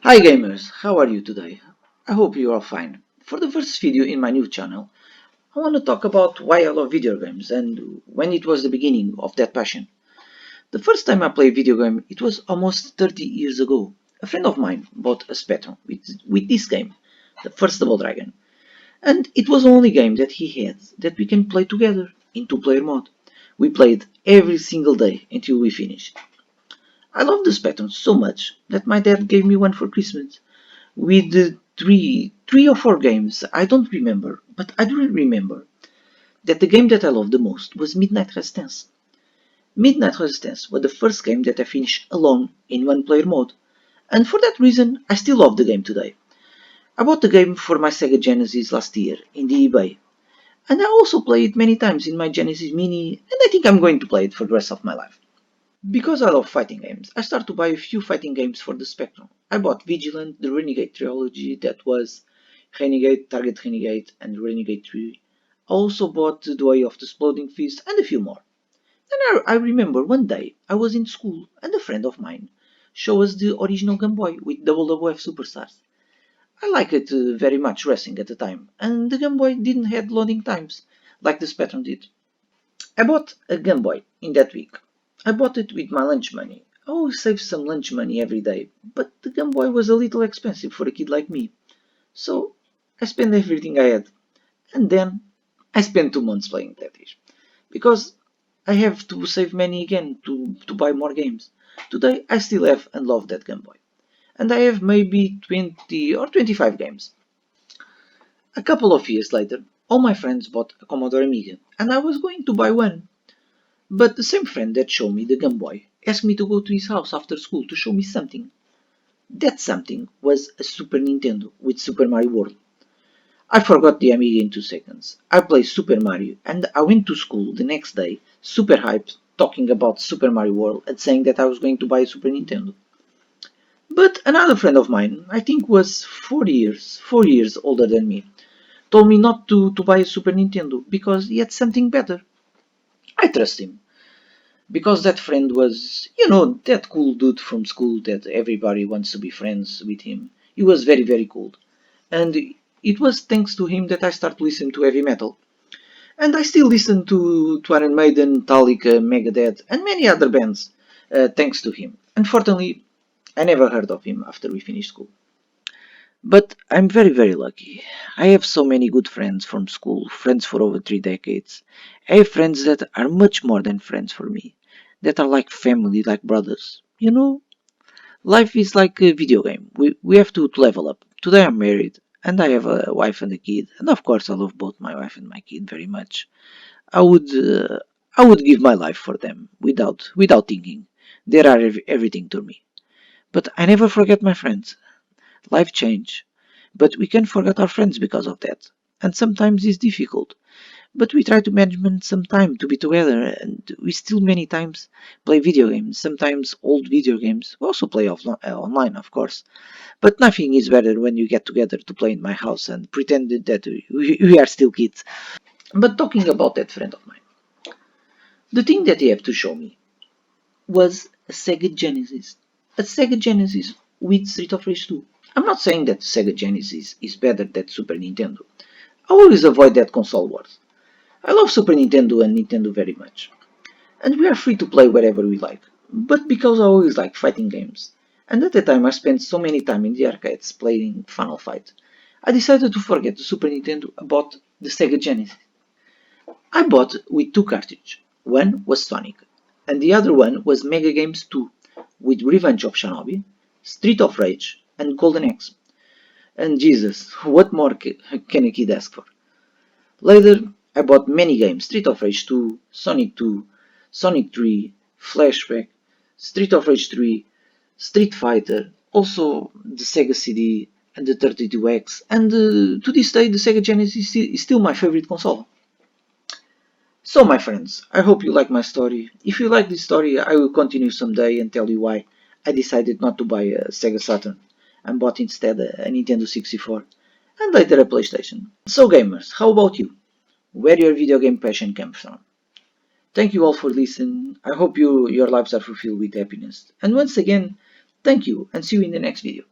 Hi gamers, how are you today? I hope you are fine. For the first video in my new channel, I want to talk about why I love video games and when it was the beginning of that passion. The first time I played video game, it was almost 30 years ago. A friend of mine bought a Spectrum with this game, the first Double Dragon, and it was the only game that he had that we can play together in two-player mode. We played every single day until we finished. I love the Spectrum so much that my dad gave me one for Christmas with three or four games. I don't remember, but I do remember that the game that I loved the most was Midnight Resistance. Midnight Resistance was the first game that I finished alone in one player mode, and for that reason I still love the game today. I bought the game for my Sega Genesis last year in the eBay, and I also played it many times in my Genesis Mini, and I think I'm going to play it for the rest of my life. Because I love fighting games, I started to buy a few fighting games for the Spectrum. I bought Vigilant, the Renegade trilogy, that was Renegade, Target Renegade, and Renegade 3. I also bought The Way of the Exploding Fist, and a few more. And I remember one day I was in school, and a friend of mine showed us the original Gameboy with WWF Superstars. I liked it very much racing at the time, and the Gameboy didn't have loading times, like the Spectrum did. I bought a Gameboy in that week. I bought it with my lunch money. I always save some lunch money every day, but the Gameboy was a little expensive for a kid like me. So I spent everything I had. And then I spent 2 months playing Tetris. Because I have to save money again to buy more games. Today I still have and love that Gameboy. And I have maybe 20 or 25 games. A couple of years later, all my friends bought a Commodore Amiga, and I was going to buy one. But the same friend that showed me the Game Boy asked me to go to his house after school to show me something. That something was a Super Nintendo with Super Mario World. I forgot the Amiga in 2 seconds. I played Super Mario and I went to school the next day, super hyped, talking about Super Mario World and saying that I was going to buy a Super Nintendo. But another friend of mine, I think was 4 years older than me, told me not to buy a Super Nintendo because he had something better. I trust him. Because that friend was, that cool dude from school that everybody wants to be friends with him. He was very, very cool. And it was thanks to him that I started listening to heavy metal. And I still listen to Iron Maiden, Metallica, Megadeth, and many other bands thanks to him. Unfortunately, I never heard of him after we finished school. But I'm very, very lucky. I have so many good friends from school, friends for over 3 decades. I have friends that are much more than friends for me, that are like family, like brothers. Life is like a video game. We have to level up. Today I'm married, and I have a wife and a kid, and of course I love both my wife and my kid very much. I would, uh, I would give my life for them without thinking. They are everything to me. But I never forget my friends. Life change, but we can forget our friends because of that. And sometimes it's difficult. But we try to manage some time to be together, and we still many times play video games. Sometimes old video games. We also play online, of course. But nothing is better when you get together to play in my house and pretend that we are still kids. But talking about that friend of mine, the thing that he had to show me was a Sega Genesis. A Sega Genesis with Street of Rage 2. I'm not saying that Sega Genesis is better than Super Nintendo. I always avoid that console wars. I love Super Nintendo and Nintendo very much. And we are free to play wherever we like. But because I always like fighting games, and at the time I spent so many time in the arcades playing Final Fight, I decided to forget the Super Nintendo about the Sega Genesis. I bought with two cartridges. One was Sonic, and the other one was Mega Games 2, with Revenge of Shinobi, Street of Rage, and Golden Axe. And Jesus, what more can a kid ask for? Later, I bought many games: Street of Rage 2, Sonic 3, Flashback, Street of Rage 3, Street Fighter, also the Sega CD and the 32X, and to this day the Sega Genesis is still my favorite console. So my friends, I hope you like my story. If you like this story, I will continue someday and tell you why I decided not to buy a Sega Saturn and bought instead a Nintendo 64 and later a PlayStation. So gamers, how about you? Where your video game passion comes from? Thank you all for listening. I hope your lives are fulfilled with happiness. And once again, thank you and see you in the next video.